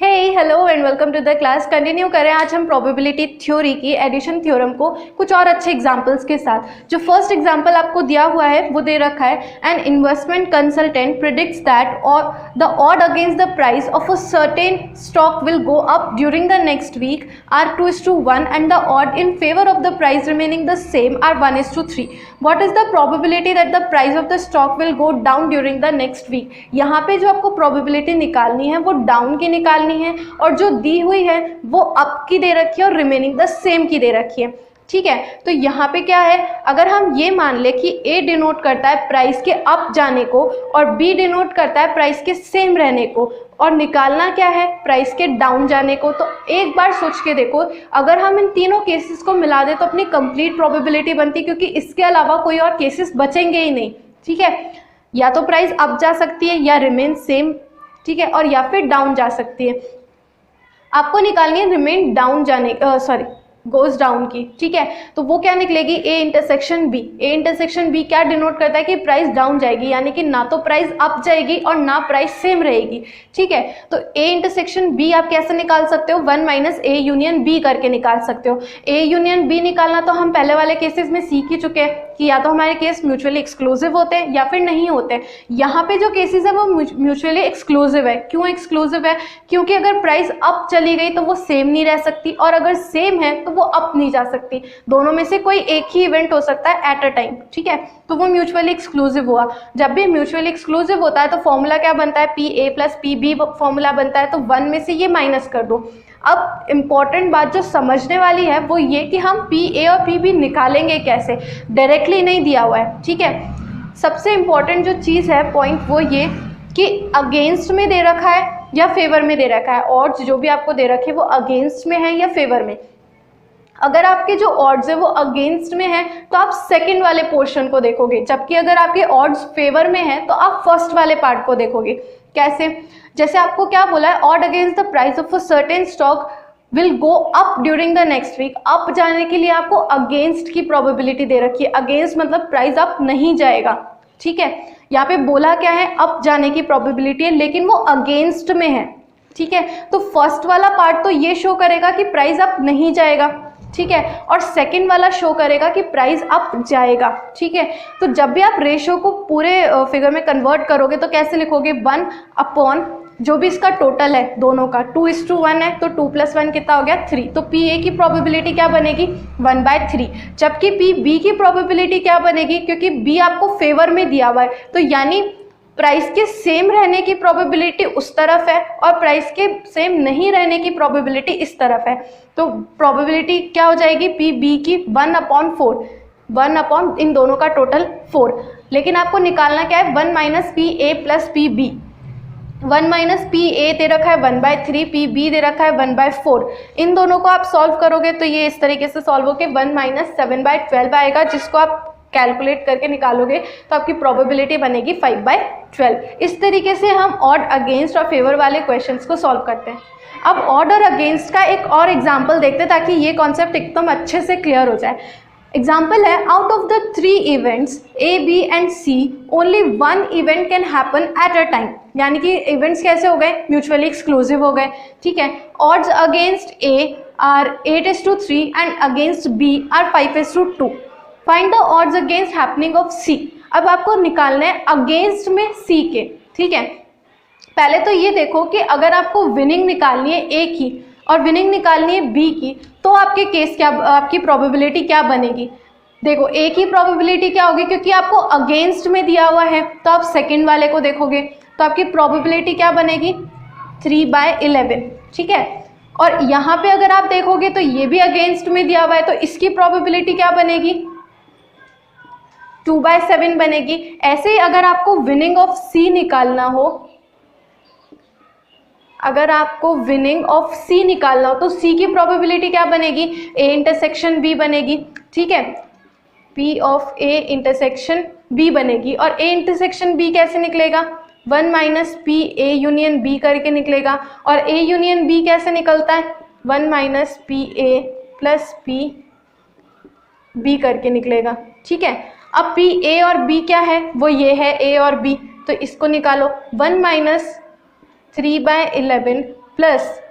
Hello and welcome to the class. Continue करें आज हम प्रोबेबिलिटी थ्योरी की एडिशन थ्योरम को कुछ और अच्छे एग्जांपल्स के साथ। जो फर्स्ट एग्जांपल आपको दिया हुआ है वो दे रखा है, an investment consultant predicts that और the odd against the price of a certain stock will go up during the next week are 2:1 and the odd in favour of the price remaining the same are 1:3. What is the probability that the price of the stock will go down during the next week? यहाँ पे जो आपको probability निकालनी है वो down की निकालनी है और जो दी हुई है वो अप की दे रखी है और रिमेनिंग द सेम की दे रखी है। ठीक है, तो यहाँ पे क्या है, अगर हम ये मान ले कि ए डिनोट करता है प्राइस के अप जाने को और बी डिनोट करता है प्राइस के सेम रहने को और निकालना क्या है, प्राइस के डाउन जाने को, तो एक बार सोच के देखो, अगर हम इन तीनों केसेस को मिला दें तो अपनी कंप्लीट प्रोबेबिलिटी बनती, क्योंकि इसके अलावा कोई और केसेस बचेंगे ही नहीं। ठीक है, या तो प्राइस अप जा सकती है या रिमेन सेम, ठीक है, और या फिर डाउन जा सकती है। आपको निकालनी है रिमेन डाउन जाने गोज डाउन की। ठीक है, तो वो क्या निकलेगी, A intersection B. A intersection B क्या डिनोट करता है कि प्राइस डाउन जाएगी, यानी कि ना तो प्राइस अप जाएगी और ना प्राइस सेम रहेगी। ठीक है, तो ए इंटरसेक्शन बी आप कैसे निकाल सकते हो, 1 माइनस ए यूनियन बी करके निकाल सकते हो। ए यूनियन बी निकालना तो हम पहले वाले केसेस में सीख ही चुके हैं कि या तो हमारे केस म्यूचुअली एक्सक्लूसिव होते हैं या फिर नहीं होते हैं। यहाँ पे जो केसेस है वो म्यूचुअली एक्सक्लूसिव है। क्यों एक्सक्लूसिव है? क्योंकि अगर प्राइस अप चली गई तो वो सेम नहीं रह सकती और अगर सेम है तो वो अप नहीं जा सकती। दोनों में से कोई एक ही इवेंट हो सकता है एट अ टाइम। ठीक है, तो वो म्यूचुअली एक्सक्लूसिव हुआ। जब भी म्यूचुअली एक्सक्लूसिव होता है तो फॉर्मूला क्या बनता है, P A plus P B formula बनता है, तो 1 में से ये माइनस कर दो। अब इम्पॉर्टेंट बात जो समझने वाली है वो ये कि हम पी ए और पी बी निकालेंगे कैसे, डायरेक्टली नहीं दिया हुआ है। ठीक है, सबसे इम्पॉर्टेंट जो चीज़ है पॉइंट वो ये कि अगेंस्ट में दे रखा है या फेवर में दे रखा है। ऑड्स जो भी आपको दे रखे वो अगेंस्ट में है या फेवर में। अगर आपके जो ऑड्स है वो अगेंस्ट में है तो आप सेकंड वाले पोर्शन को देखोगे, जबकि अगर आपके ऑड्स फेवर में है तो आप फर्स्ट वाले पार्ट को देखोगे। कैसे? जैसे आपको क्या बोला है, odd against the price of a certain stock will go up during the next week. Up जाने के लिए आपको अगेंस्ट की प्रोबेबिलिटी दे रखी है। अगेंस्ट मतलब प्राइस अप नहीं जाएगा। ठीक है, यहाँ पे बोला क्या है, अप जाने की प्रोबेबिलिटी है, लेकिन वो अगेंस्ट में है। ठीक है, तो फर्स्ट वाला पार्ट तो ये शो करेगा कि प्राइस अप नहीं जाएगा। ठीक है, और सेकंड वाला शो करेगा कि प्राइस अप जाएगा। ठीक है, तो जब भी आप रेशियो को पूरे फिगर में कन्वर्ट करोगे तो कैसे लिखोगे, 1 अपॉन जो भी इसका टोटल है दोनों का, 2:1 है तो 2 + 1 कितना हो गया, 3। तो पी ए की प्रोबेबिलिटी क्या बनेगी, 1/3। जबकि पी बी की प्रोबेबिलिटी क्या बनेगी, क्योंकि बी आपको फेवर में दिया हुआ है तो यानी प्राइस के सेम रहने की प्रोबेबिलिटी उस तरफ है और प्राइस के सेम नहीं रहने की प्रोबेबिलिटी इस तरफ है। तो प्रोबेबिलिटी क्या हो जाएगी, पी बी की 1/4, 1 अपॉन इन दोनों का टोटल 4। लेकिन आपको निकालना क्या है, 1 minus P A plus P B. 1 minus P A दे रखा है 1/3, पी बी दे रखा है 1/4। इन दोनों को आप सॉल्व करोगे तो ये इस तरीके से सॉल्व होकर 1 माइनस 7/12 आएगा, जिसको आप कैलकुलेट करके निकालोगे तो आपकी प्रोबेबिलिटी बनेगी 5/12। इस तरीके से हम ऑड, अगेंस्ट और फेवर वाले क्वेश्चंस को सॉल्व करते हैं। अब ऑड और अगेंस्ट का एक और एग्जांपल देखते हैं ताकि ये कॉन्सेप्ट एकदम अच्छे से क्लियर हो जाए। एग्जाम्पल है, out of the 3 events A B and C only 1 event can happen at a time. यानी कि इवेंट्स कैसे हो गए, म्यूचुअली एक्सक्लूसिव हो गए। ठीक है, odds against A are 8:3 and against B are 5:2। Find the odds against happening of C. अब आपको निकालना है अगेंस्ट में सी के। ठीक है, पहले तो ये देखो कि अगर आपको विनिंग निकालनी है ए की और विनिंग निकालनी है बी की तो आपके केस क्या, आपकी प्रोबेबिलिटी क्या बनेगी। देखो ए की प्रोबेबिलिटी क्या होगी, क्योंकि आपको अगेंस्ट में दिया हुआ है तो आप सेकंड वाले को देखोगे तो आपकी प्रोबेबिलिटी क्या बनेगी, 3/11। ठीक है, और यहाँ पे अगर आप देखोगे तो ये भी अगेंस्ट में दिया हुआ है तो इसकी प्रोबेबिलिटी क्या बनेगी, 2/7 बनेगी। ऐसे ही अगर आपको विनिंग ऑफ सी निकालना हो, अगर आपको विनिंग ऑफ सी निकालना हो तो सी की प्रोबेबिलिटी क्या बनेगी, ए इंटरसेक्शन बी बनेगी। ठीक है, P of A intersection B बनेगी। और ए इंटरसेक्शन बी कैसे निकलेगा, 1 minus P A union B करके निकलेगा। और ए यूनियन बी कैसे निकलता है, 1 minus P A plus P B करके निकलेगा। ठीक है, अब पी ए और बी क्या है, वो ये है ए और बी, तो इसको निकालो। 1 माइनस 3/11 प्लस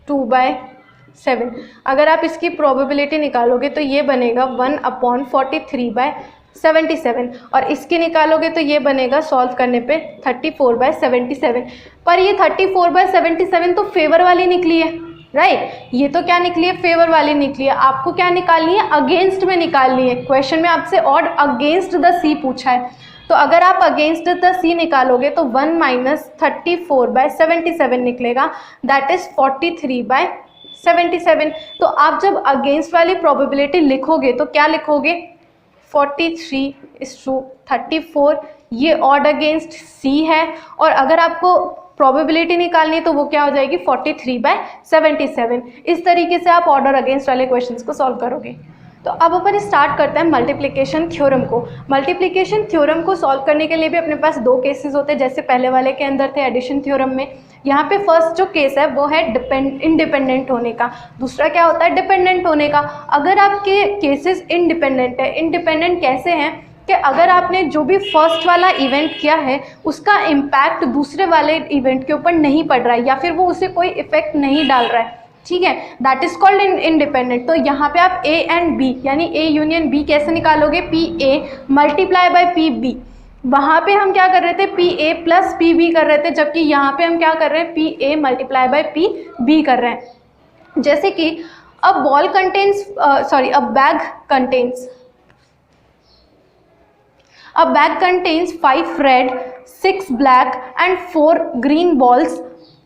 2/7। अगर आप इसकी प्रोबेबिलिटी निकालोगे तो ये बनेगा 1/43/77 और इसकी निकालोगे तो ये बनेगा सॉल्व करने पे 34/77। पर ये 34/77 तो फेवर वाली निकली है, राइट? ये तो क्या निकली है? फेवर वाली निकली है। आपको क्या निकालनी है? अगेंस्ट में निकालनी है। क्वेश्चन में आपसे ऑड अगेंस्ट द सी पूछा है, तो अगर आप अगेंस्ट द सी निकालोगे तो 1 - 34/77 निकलेगा, दैट इज 43/77। तो आप जब अगेंस्ट वाली प्रोबेबिलिटी लिखोगे तो क्या लिखोगे? 43/34, ये ऑड अगेंस्ट सी है। और अगर आपको प्रोबेबिलिटी निकालनी है तो वो क्या हो जाएगी? 43/77। इस तरीके से आप ऑर्डर अगेंस्ट वाले क्वेश्चंस को सॉल्व करोगे। तो अब अपन स्टार्ट करते हैं मल्टीप्लिकेशन थ्योरम को। मल्टीप्लिकेशन थ्योरम को सॉल्व करने के लिए भी अपने पास दो केसेस होते हैं, जैसे पहले वाले के अंदर थे एडिशन थ्योरम में। यहाँ पे फर्स्ट जो केस है वो है इंडिपेंडेंट होने का, दूसरा क्या होता है? डिपेंडेंट होने का। अगर आपके केसेस इंडिपेंडेंट है, इंडिपेंडेंट कैसे हैं कि अगर आपने जो भी फर्स्ट वाला इवेंट किया है उसका इम्पैक्ट दूसरे वाले इवेंट के ऊपर नहीं पड़ रहा है या फिर वो उसे कोई इफेक्ट नहीं डाल रहा है, ठीक है, दैट इज कॉल्ड इंडिपेंडेंट। तो यहाँ पे आप ए एंड बी यानी ए यूनियन बी कैसे निकालोगे? P A multiply by P B. वहाँ पे हम क्या कर रहे थे? P A plus P B कर रहे थे, जबकि यहाँ पे हम क्या कर रहे हैं? P A multiply by P B कर रहे हैं। जैसे कि a ball contains a bag contains 5 red 6 black and 4 green balls.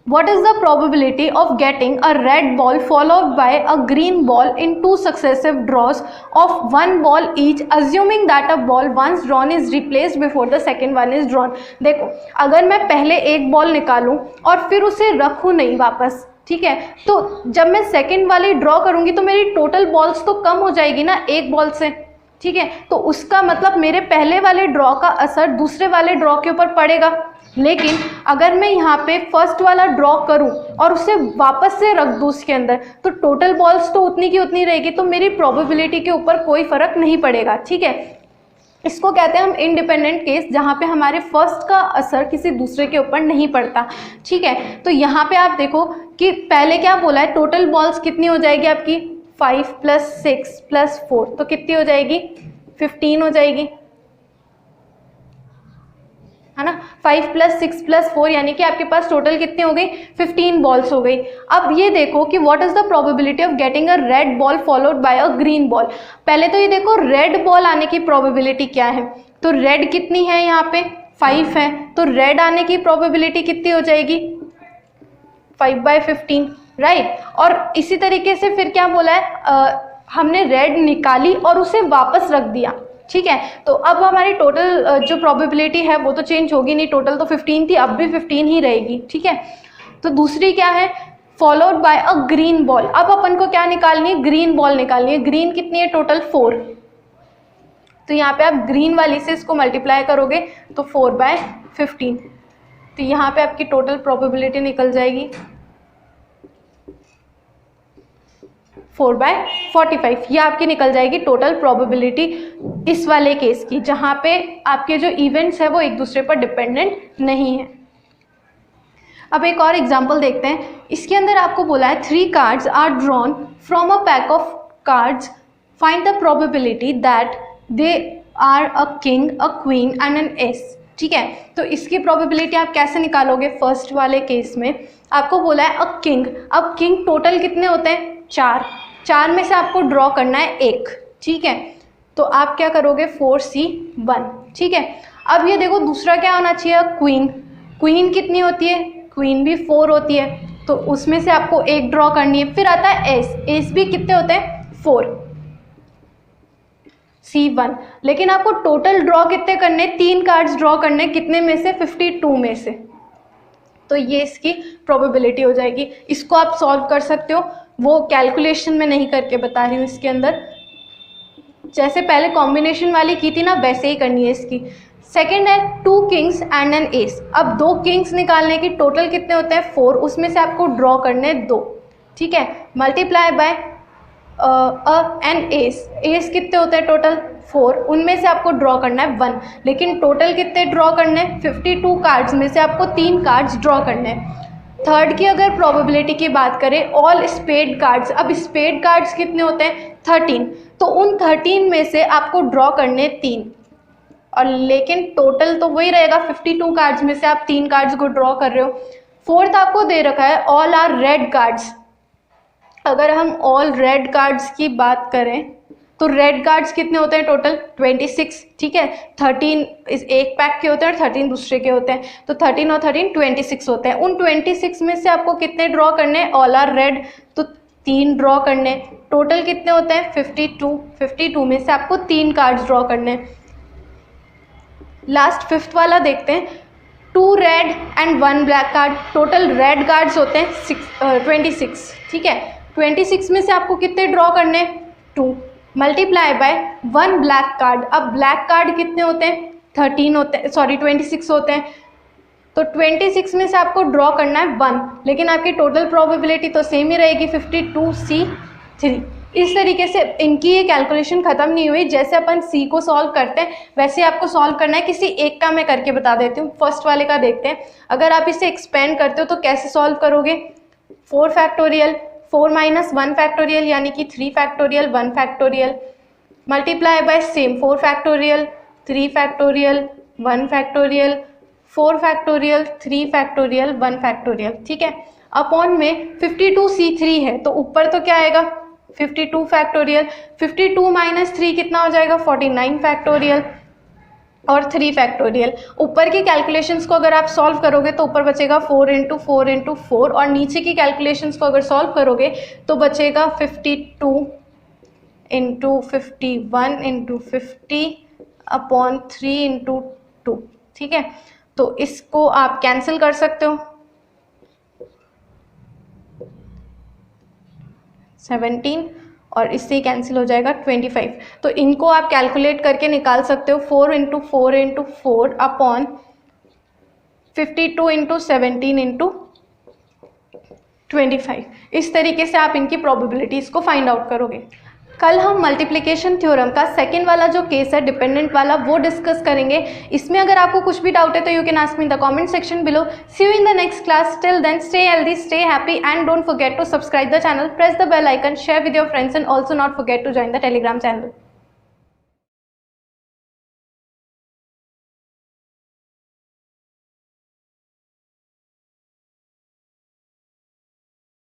What is the probability of getting a red ball followed by a green ball in 2 successive draws of 1 ball each, assuming that a ball once drawn is replaced before the second one is drawn? देखो, अगर मैं पहले एक ball निकालूं और फिर उसे रखूं नहीं वापस, ठीक है, तो जब मैं सेकेंड वाली ड्रॉ करूंगी तो मेरी टोटल बॉल्स तो कम हो जाएगी ना एक बॉल से, ठीक है। तो उसका मतलब मेरे पहले वाले ड्रॉ का असर दूसरे वाले ड्रॉ के ऊपर पड़ेगा। लेकिन अगर मैं यहाँ पे फर्स्ट वाला ड्रॉ करूँ और उसे वापस से रख दूँ उसके अंदर, तो टोटल बॉल्स तो उतनी की उतनी रहेगी, तो मेरी प्रोबेबिलिटी के ऊपर कोई फर्क नहीं पड़ेगा, ठीक है। इसको कहते हैं हम इंडिपेंडेंट केस, जहाँ पे हमारे फर्स्ट का असर किसी दूसरे के ऊपर नहीं पड़ता, ठीक है। तो यहाँ पे आप देखो कि पहले क्या बोला है, टोटल बॉल्स कितनी हो जाएगी आपकी 5 + 6 + 4, तो कितनी हो जाएगी 15 हो जाएगी, है ना। 5 + 6 + 4 यानी कि आपके पास टोटल कितनी हो गई 15 बॉल्स हो गई। अब ये देखो कि what is the probability of getting a red ball followed by a green ball. पहले तो ये देखो रेड बॉल आने की प्रोबेबिलिटी क्या है, तो रेड कितनी है यहाँ पे 5 है, तो रेड आने की प्रोबेबिलिटी कितनी हो जाएगी 5/15, राइट। और इसी तरीके से फिर क्या बोला है, हमने रेड निकाली और उसे वापस रख दिया, ठीक है। तो अब हमारी टोटल जो प्रोबेबिलिटी है वो तो चेंज होगी नहीं, टोटल तो 15 थी, अब भी 15 ही रहेगी, ठीक है। तो दूसरी क्या है, followed by a green ball. अब अपन को क्या निकालनी है, ग्रीन बॉल निकालनी है। ग्रीन कितनी है टोटल 4, तो यहाँ पे आप ग्रीन वाली से इसको मल्टीप्लाई करोगे तो 4/15, तो यहाँ पे आपकी टोटल प्रोबेबिलिटी निकल जाएगी 4/45। ये आपकी निकल जाएगी टोटल प्रोबेबिलिटी इस वाले केस की, जहाँ पे आपके जो इवेंट्स है वो एक दूसरे पर डिपेंडेंट नहीं है। अब एक और एग्जांपल देखते हैं। इसके अंदर आपको बोला है 3 cards are drawn from a pack of cards, find the probability that they are a king, a queen and an ace, ठीक है। तो इसकी प्रोबेबिलिटी आप कैसे निकालोगे, फर्स्ट वाले केस में आपको बोला है अ किंग। अब किंग टोटल कितने होते हैं 4 में से आपको ड्रॉ करना है 1, ठीक है। तो आप क्या करोगे 4C1, ठीक है। अब ये देखो दूसरा क्या होना चाहिए, क्वीन। क्वीन कितनी होती है, क्वीन भी 4 होती है, तो उसमें से आपको 1 ड्रॉ करनी है। फिर आता है एस, एस भी कितने होते हैं 4, C1। लेकिन आपको टोटल ड्रॉ कितने करने, 3 कार्ड्स ड्रॉ करने, कितने में से 52 में से, तो ये इसकी प्रोबेबिलिटी हो जाएगी। इसको आप सॉल्व कर सकते हो, वो कैलकुलेशन में नहीं करके बता रही हूँ। इसके अंदर जैसे पहले कॉम्बिनेशन वाली की थी ना, वैसे ही करनी है इसकी। सेकंड है 2 किंग्स एंड एन एस। अब 2 किंग्स निकालने की टोटल कितने होते हैं 4, उसमें से आपको ड्रॉ करने 2, ठीक है। Multiply by an ace, ace कितने होते हैं टोटल 4, उनमें से आपको ड्रॉ करना है 1, लेकिन टोटल कितने ड्रॉ करने हैं 52 कार्ड्स में से आपको 3 कार्ड्स ड्रॉ करने हैं। थर्ड की अगर प्रोबेबिलिटी की बात करें, ऑल स्पेड कार्ड्स, अब स्पेड कार्ड्स कितने होते हैं 13, तो उन 13 में से आपको ड्रॉ करने 3, और लेकिन टोटल तो वही रहेगा 52 कार्ड्स में से आप 3 कार्ड्स को ड्रॉ कर रहे हो। फोर्थ आपको दे रखा है ऑल आर रेड कार्ड्स, अगर हम ऑल रेड कार्ड्स की बात करें तो रेड कार्ड्स कितने होते हैं टोटल 26, ठीक है, 13 इस एक पैक के होते हैं और 13 दूसरे के होते हैं, तो 13 और 13 26 होते हैं। उन 26 में से आपको कितने ड्रॉ करने हैं, ऑल आर रेड, तो 3 ड्रॉ करने, टोटल कितने होते हैं 52 में से आपको 3 कार्ड्स ड्रॉ करने। लास्ट फिफ्थ वाला देखते हैं, 2 red and 1 black card, total red cards होते हैं 26, ठीक है, 26 में से आपको कितने ड्रॉ करने 2 मल्टीप्लाई बाय 1 ब्लैक कार्ड। अब ब्लैक कार्ड कितने होते हैं 13 होते हैं, सॉरी 26 होते हैं, तो 26 में से आपको ड्रॉ करना है 1, लेकिन आपकी टोटल प्रोबेबिलिटी तो सेम ही रहेगी 52C3। इस तरीके से इनकी ये कैलकुलेशन ख़त्म नहीं हुई, जैसे अपन सी को सॉल्व करते हैं वैसे आपको सॉल्व करना है। किसी एक का मैं करके बता देती हूँ, फर्स्ट वाले का देखते हैं। अगर आप इसे एक्सपेंड करते हो तो कैसे सॉल्व करोगे, 4 फैक्टोरियल 4 माइनस 1 फैक्टोरियल यानी कि 3 factorial 1 factorial multiply by same 4 factorial 3 factorial 1 factorial 4 factorial 3 factorial 1 factorial, ठीक है, अपॉन में 52C3 है तो ऊपर तो क्या आएगा 52 फैक्टोरियल, 52 माइनस 3 कितना हो जाएगा 49 फैक्टोरियल और 3 फैक्टोरियल। ऊपर की कैलकुलेशंस को अगर आप सॉल्व करोगे तो ऊपर बचेगा 4 इंटू 4 इंटू 4, और नीचे की कैलकुलेशंस को अगर सॉल्व करोगे तो बचेगा 52 इंटू 51 इंटू 50 अपॉन 3 इंटू 2, ठीक है, तो इसको आप कैंसिल कर सकते हो, 17 और इससे कैंसिल हो जाएगा 25। तो इनको आप कैलकुलेट करके निकाल सकते हो, 4 into 4 into 4 upon 52 into 17 into 25। इस तरीके से आप इनकी प्रोबेबिलिटीज़ को फाइंड आउट करोगे। कल हम मल्टीप्लिकेशन थ्योरम का सेकंड वाला जो केस है डिपेंडेंट वाला वो डिस्कस करेंगे। इसमें अगर आपको कुछ भी डाउट है तो you can ask me in the comment section below. See you in the next class, till then stay healthy, stay happy and don't forget to subscribe the channel, press the bell icon, share with your friends and also not forget to join the Telegram channel.